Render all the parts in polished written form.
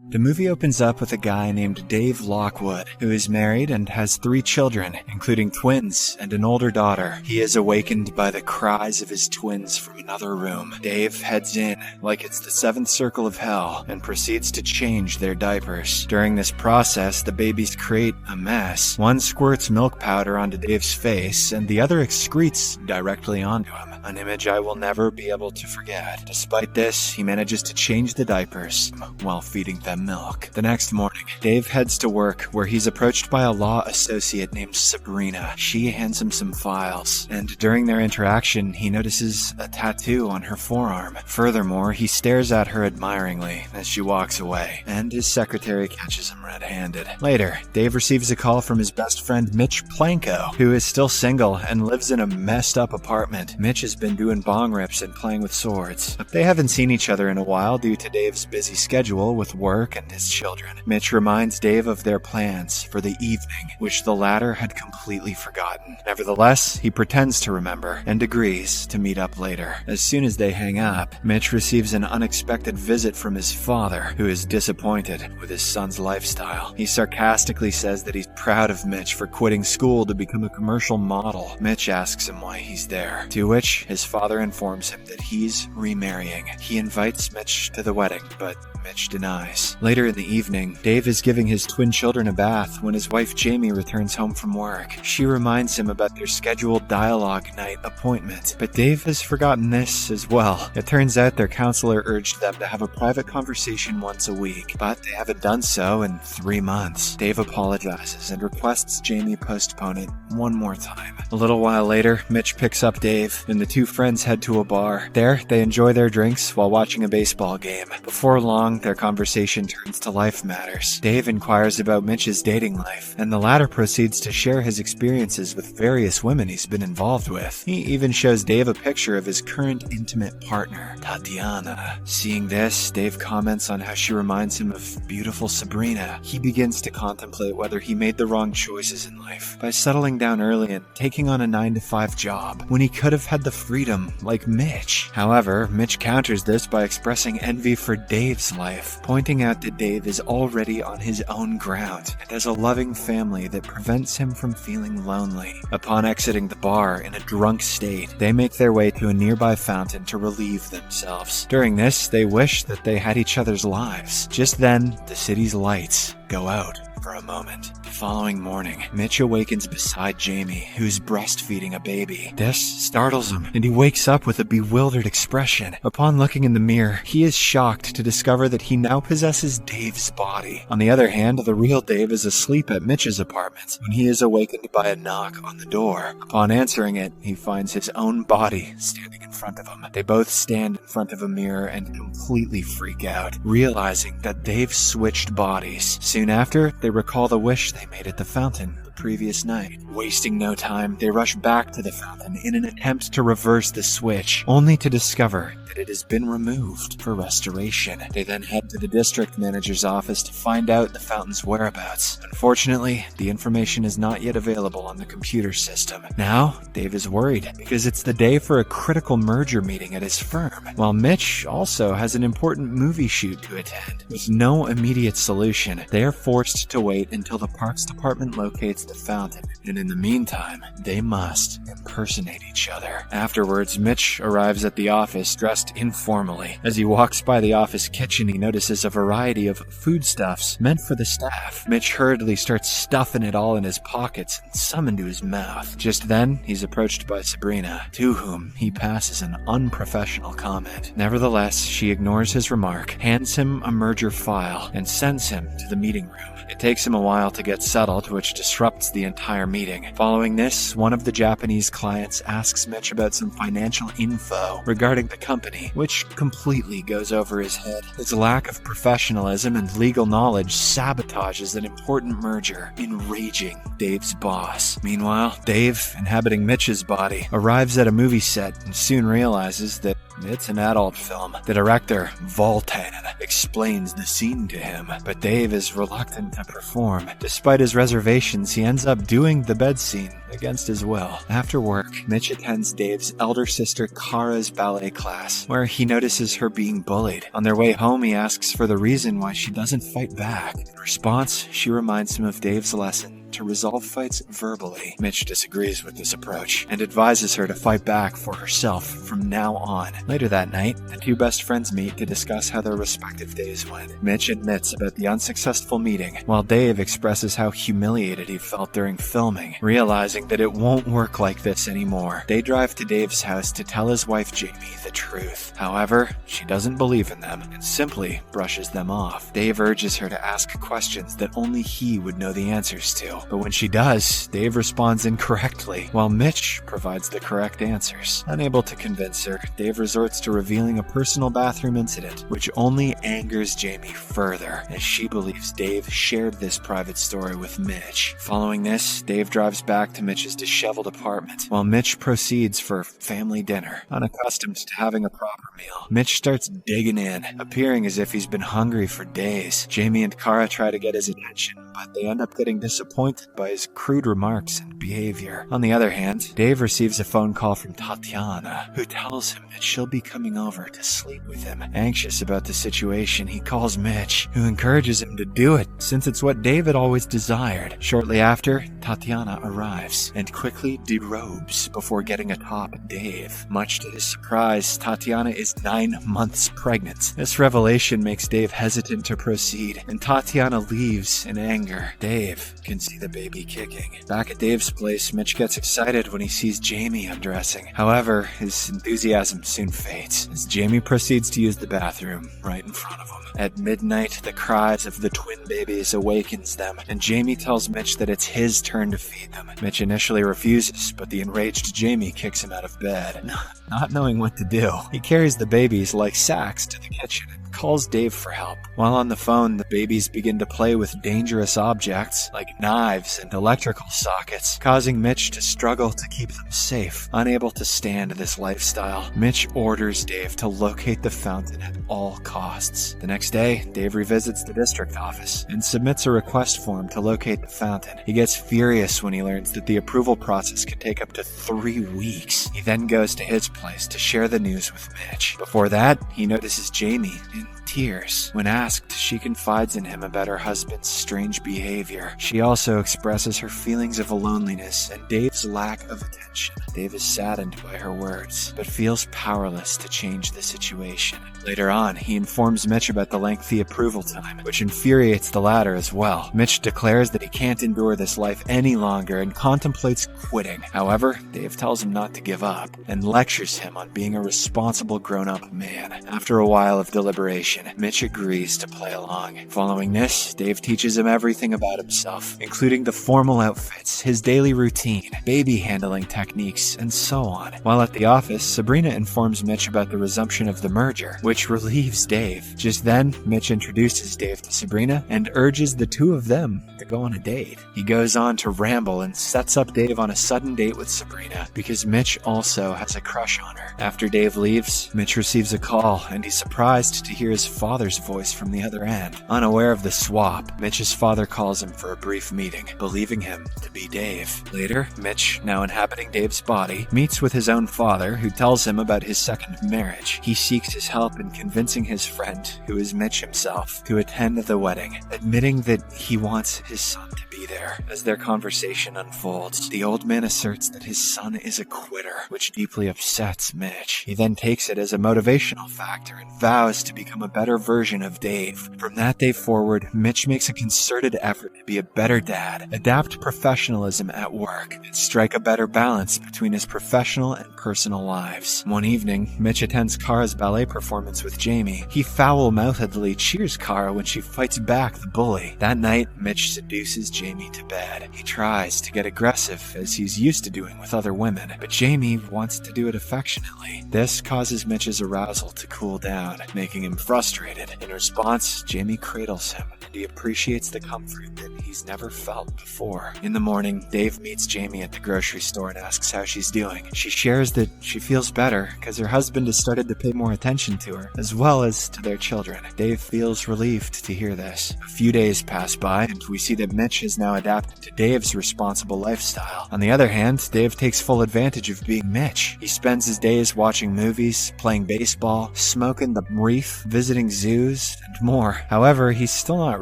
The movie opens up with a guy named Dave Lockwood, who is married and has 3 children, including twins and an older daughter. He is awakened by the cries of his twins from another room. Dave heads in, like it's the 7th circle of hell, and proceeds to change their diapers. During this process, the babies create a mess. One squirts milk powder onto Dave's face, and the other excretes directly onto him. An image I will never be able to forget. Despite this, he manages to change the diapers while feeding them milk. The next morning, Dave heads to work, where he's approached by a law associate named Sabrina. She hands him some files, and during their interaction, he notices a tattoo on her forearm. Furthermore, he stares at her admiringly as she walks away, and his secretary catches him red-handed. Later, Dave receives a call from his best friend Mitch Planko, who is still single and lives in a messed-up apartment. Mitch has been doing bong rips and playing with swords. They haven't seen each other in a while due to Dave's busy schedule with work and his children. Mitch reminds Dave of their plans for the evening, which the latter had completely forgotten. Nevertheless, he pretends to remember and agrees to meet up later. As soon as they hang up, Mitch receives an unexpected visit from his father, who is disappointed with his son's lifestyle. He sarcastically says that he's proud of Mitch for quitting school to become a commercial model. Mitch asks him why he's there, to which his father informs him that he's remarrying. He invites Mitch to the wedding, but Mitch denies. Later in the evening, Dave is giving his twin children a bath when his wife Jamie returns home from work. She reminds him about their scheduled dialogue night appointment, but Dave has forgotten this as well. It turns out their counselor urged them to have a private conversation once a week, but they haven't done so in 3 months. Dave apologizes and requests Jamie postpone it one more time. A little while later, Mitch picks up Dave, and the 2 friends head to a bar. There, they enjoy their drinks while watching a baseball game. Before long, their conversation turns to life matters. Dave inquires about Mitch's dating life, and the latter proceeds to share his experiences with various women he's been involved with. He even shows Dave a picture of his current intimate partner, Tatiana. Seeing this, Dave comments on how she reminds him of beautiful Sabrina. He begins to contemplate whether he made the wrong choices in life by settling down early and taking on a 9-to-5 job when he could have had the freedom like Mitch. However, Mitch counters this by expressing envy for Dave's life, pointing out that Dave is already on his own ground and has a loving family that prevents him from feeling lonely. Upon exiting the bar in a drunk state, they make their way to a nearby fountain to relieve themselves. During this, they wish that they had each other's lives. Just then, the city's lights go out for a moment. The following morning, Mitch awakens beside Jamie, who's breastfeeding a baby. This startles him, and he wakes up with a bewildered expression. Upon looking in the mirror, he is shocked to discover that he now possesses Dave's body. On the other hand, the real Dave is asleep at Mitch's apartment when he is awakened by a knock on the door. Upon answering it, he finds his own body standing in front of him. They both stand in front of a mirror and completely freak out, realizing that they've switched bodies. Soon after, they recall the wish they made at the fountain the previous night. Wasting no time, they rush back to the fountain in an attempt to reverse the switch, only to discover that it has been removed for restoration. They then head to the district manager's office to find out the fountain's whereabouts. Unfortunately, the information is not yet available on the computer system. Now, Dave is worried because it's the day for a critical merger meeting at his firm, while Mitch also has an important movie shoot to attend. With no immediate solution, they are forced to wait until the parks department locates the fountain, and in the meantime, they must impersonate each other. Afterwards, Mitch arrives at the office dressed informally. As he walks by the office kitchen, he notices a variety of foodstuffs meant for the staff. Mitch hurriedly starts stuffing it all in his pockets and some into his mouth. Just then, he's approached by Sabrina, to whom he passes an unprofessional comment. Nevertheless, she ignores his remark, hands him a merger file, and sends him to the meeting room. It takes him a while to get settled, which disrupts the entire meeting. Following this, one of the Japanese clients asks Mitch about some financial info regarding the company, which completely goes over his head. His lack of professionalism and legal knowledge sabotages an important merger, enraging Dave's boss. Meanwhile, Dave, inhabiting Mitch's body, arrives at a movie set and soon realizes that It's an adult film. The director, Voltan, explains the scene to him, but Dave is reluctant to perform. Despite his reservations, he ends up doing the bed scene against his will. After work, Mitch attends Dave's elder sister Kara's ballet class, where he notices her being bullied. On their way home, he asks for the reason why she doesn't fight back. In response, she reminds him of Dave's lesson to resolve fights verbally. Mitch disagrees with this approach and advises her to fight back for herself from now on. Later that night, the two best friends meet to discuss how their respective days went. Mitch admits about the unsuccessful meeting, while Dave expresses how humiliated he felt during filming, realizing that it won't work like this anymore. They drive to Dave's house to tell his wife Jamie the truth. However, she doesn't believe in them and simply brushes them off. Dave urges her to ask questions that only he would know the answers to. But when she does, Dave responds incorrectly, while Mitch provides the correct answers. Unable to convince her, Dave resorts to revealing a personal bathroom incident, which only angers Jamie further, as she believes Dave shared this private story with Mitch. Following this, Dave drives back to Mitch's disheveled apartment, while Mitch proceeds for family dinner. Unaccustomed to having a proper meal, Mitch starts digging in, appearing as if he's been hungry for days. Jamie and Kara try to get his attention, but they end up getting disappointed by his crude remarks and behavior. On the other hand, Dave receives a phone call from Tatiana, who tells him that she'll be coming over to sleep with him. Anxious about the situation, he calls Mitch, who encourages him to do it, since it's what Dave had always desired. Shortly after, Tatiana arrives and quickly derobes before getting atop Dave. Much to his surprise, Tatiana is 9 months pregnant. This revelation makes Dave hesitant to proceed, and Tatiana leaves in anger. Dave can see the baby kicking. Back at Dave's place, Mitch gets excited when he sees Jamie undressing. However, his enthusiasm soon fades, as Jamie proceeds to use the bathroom right in front of him. At midnight, the cries of the twin babies awakens them, and Jamie tells Mitch that it's his turn to feed them. Mitch initially refuses, but the enraged Jamie kicks him out of bed. Not knowing what to do, he carries the babies like sacks to the kitchen and calls Dave for help. While on the phone, the babies begin to play with dangerous objects like knives and electrical sockets, causing Mitch to struggle to keep them safe. Unable to stand this lifestyle, Mitch orders Dave to locate the fountain at all costs. The next day, Dave revisits the district office and submits a request form to locate the fountain. He gets furious when he learns that the approval process can take up to 3 weeks. He then goes to his place to share the news with Mitch. Before that, he notices Jamie in tears. When asked, she confides in him about her husband's strange behavior. She also expresses her feelings of loneliness and Dave's lack of attention. Dave is saddened by her words, but feels powerless to change the situation. Later on, he informs Mitch about the lengthy approval time, which infuriates the latter as well. Mitch declares that he can't endure this life any longer and contemplates quitting. However, Dave tells him not to give up and lectures him on being a responsible grown-up man. After a while of deliberation, Mitch agrees to play along. Following this, Dave teaches him everything about himself, including the formal outfits, his daily routine, baby handling techniques, and so on. While at the office, Sabrina informs Mitch about the resumption of the merger, which relieves Dave. Just then, Mitch introduces Dave to Sabrina and urges the two of them to go on a date. He goes on to ramble and sets up Dave on a sudden date with Sabrina because Mitch also has a crush on her. After Dave leaves, Mitch receives a call and he's surprised to hear his father's voice from the other end. Unaware of the swap, Mitch's father calls him for a brief meeting, believing him to be Dave. Later, Mitch, now inhabiting Dave's body, meets with his own father, who tells him about his second marriage. He seeks his help in convincing his friend, who is Mitch himself, to attend the wedding, admitting that he wants his son to be there. As their conversation unfolds, the old man asserts that his son is a quitter, which deeply upsets Mitch. He then takes it as a motivational factor and vows to become a better version of Dave. From that day forward, Mitch makes a concerted effort to be a better dad, adapt professionalism at work, and strike a better balance between his professional and personal lives. One evening, Mitch attends Kara's ballet performance with Jamie. He foul-mouthedly cheers Kara when she fights back the bully. That night, Mitch seduces Jamie to bed. He tries to get aggressive, as he's used to doing with other women, but Jamie wants to do it affectionately. This causes Mitch's arousal to cool down, making him frustrated frustrated. In response, Jamie cradles him, and he appreciates the comfort that he's never felt before. In the morning, Dave meets Jamie at the grocery store and asks how she's doing. She shares that she feels better because her husband has started to pay more attention to her, as well as to their children. Dave feels relieved to hear this. A few days pass by, and we see that Mitch has now adapted to Dave's responsible lifestyle. On the other hand, Dave takes full advantage of being Mitch. He spends his days watching movies, playing baseball, smoking the reef, visiting zoos, and more. However, he's still not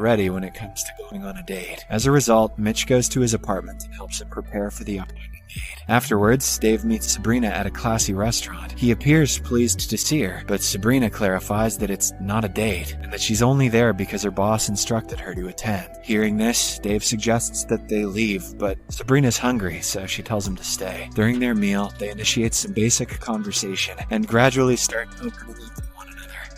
ready when it comes to going on a date. As a result, Mitch goes to his apartment and helps him prepare for the upcoming date. Afterwards, Dave meets Sabrina at a classy restaurant. He appears pleased to see her, but Sabrina clarifies that it's not a date, and that she's only there because her boss instructed her to attend. Hearing this, Dave suggests that they leave, but Sabrina's hungry, so she tells him to stay. During their meal, they initiate some basic conversation, and gradually start opening up.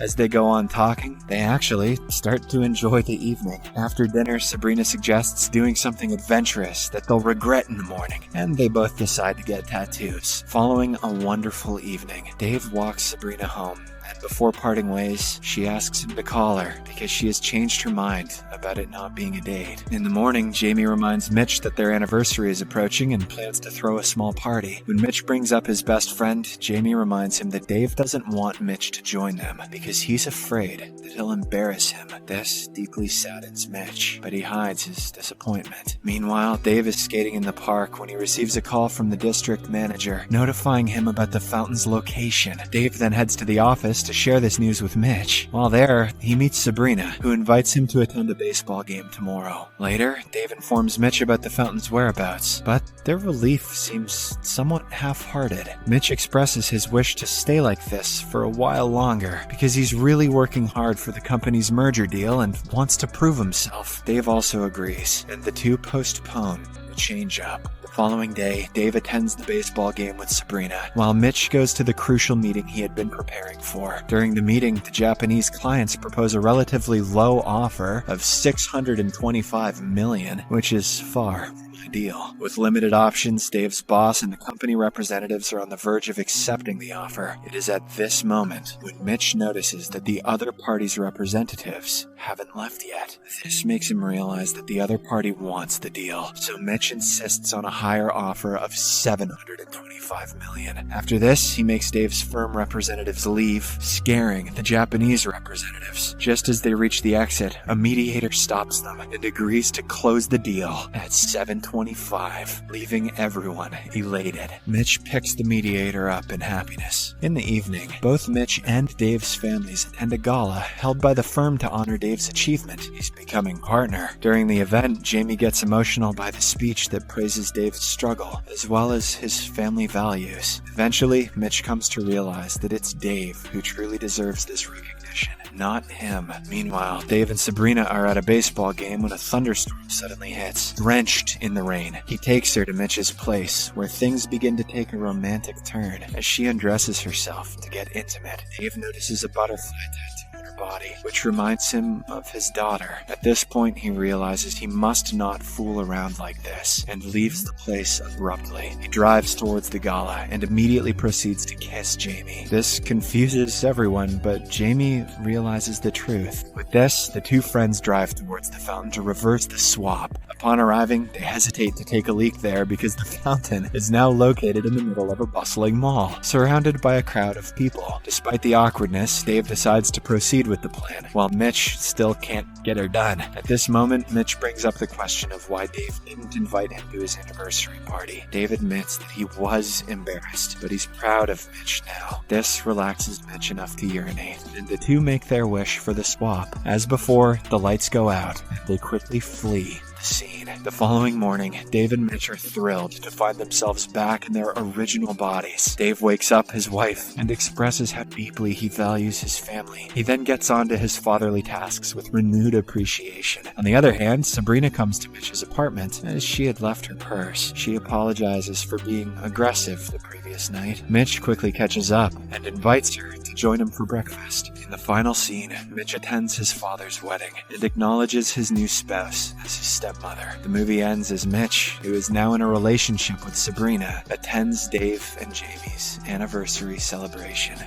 As they go on talking, they actually start to enjoy the evening. After dinner, Sabrina suggests doing something adventurous that they'll regret in the morning, and they both decide to get tattoos. Following a wonderful evening, Dave walks Sabrina home, and before parting ways, she asks him to call her because she has changed her mind about it not being a date. In the morning, Jamie reminds Mitch that their anniversary is approaching and plans to throw a small party. When Mitch brings up his best friend, Jamie reminds him that Dave doesn't want Mitch to join them because he's afraid that he'll embarrass him. This deeply saddens Mitch, but he hides his disappointment. Meanwhile, Dave is skating in the park when he receives a call from the district manager notifying him about the fountain's location. Dave then heads to the office to share this news with Mitch. While there, he meets Sabrina, who invites him to attend a baseball game tomorrow. Later, Dave informs Mitch about the fountain's whereabouts, but their relief seems somewhat half-hearted. Mitch expresses his wish to stay like this for a while longer because he's really working hard for the company's merger deal and wants to prove himself. Dave also agrees, and the two postpone the change-up. The following day, Dave attends the baseball game with Sabrina, while Mitch goes to the crucial meeting he had been preparing for. During the meeting, the Japanese clients propose a relatively low offer of $625 million, which is far from ideal. With limited options, Dave's boss and the company representatives are on the verge of accepting the offer. It is at this moment when Mitch notices that the other party's representatives haven't left yet. This makes him realize that the other party wants the deal, so Mitch insists on a higher offer of $725 million. After this, he makes Dave's firm representatives leave, scaring the Japanese representatives. Just as they reach the exit, a mediator stops them and agrees to close the deal at $725, leaving everyone elated. Mitch picks the mediator up in happiness. In the evening, both Mitch and Dave's families attend a gala held by the firm to honor Dave's achievement. He's becoming partner. During the event, Jamie gets emotional by the speech that praises Dave's struggle, as well as his family values. Eventually, Mitch comes to realize that it's Dave who truly deserves this recognition, not him. Meanwhile, Dave and Sabrina are at a baseball game when a thunderstorm suddenly hits. Drenched in the rain, he takes her to Mitch's place, where things begin to take a romantic turn. As she undresses herself to get intimate, Dave notices a butterfly tattoo on her body, which reminds him of his daughter. At this point, he realizes he must not fool around like this, and leaves the place abruptly. He drives towards the gala and immediately proceeds to kiss Jamie. This confuses everyone, but Jamie realizes the truth. With this, the two friends drive towards the fountain to reverse the swap. Upon arriving, they hesitate to take a leak there because the fountain is now located in the middle of a bustling mall, surrounded by a crowd of people. Despite the awkwardness, Dave decides to proceed with the plan, while Mitch still can't get her done. At this moment, Mitch brings up the question of why Dave didn't invite him to his anniversary party. Dave admits that he was embarrassed, but he's proud of Mitch now. This relaxes Mitch enough to urinate, and the two make their wish for the swap. As before, the lights go out, and they quickly flee the scene. The following morning, Dave and Mitch are thrilled to find themselves back in their original bodies. Dave wakes up his wife and expresses how deeply he values his family. He then gets on to his fatherly tasks with renewed appreciation. On the other hand, Sabrina comes to Mitch's apartment as she had left her purse. She apologizes for being aggressive the previous night. Mitch quickly catches up and invites her to join him for breakfast. In the final scene, Mitch attends his father's wedding and acknowledges his new spouse as his stepmother. The movie ends as Mitch, who is now in a relationship with Sabrina, attends Dave and Jamie's anniversary celebration.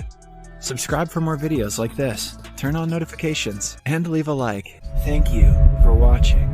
Subscribe for more videos like this, turn on notifications, and leave a like. Thank you for watching.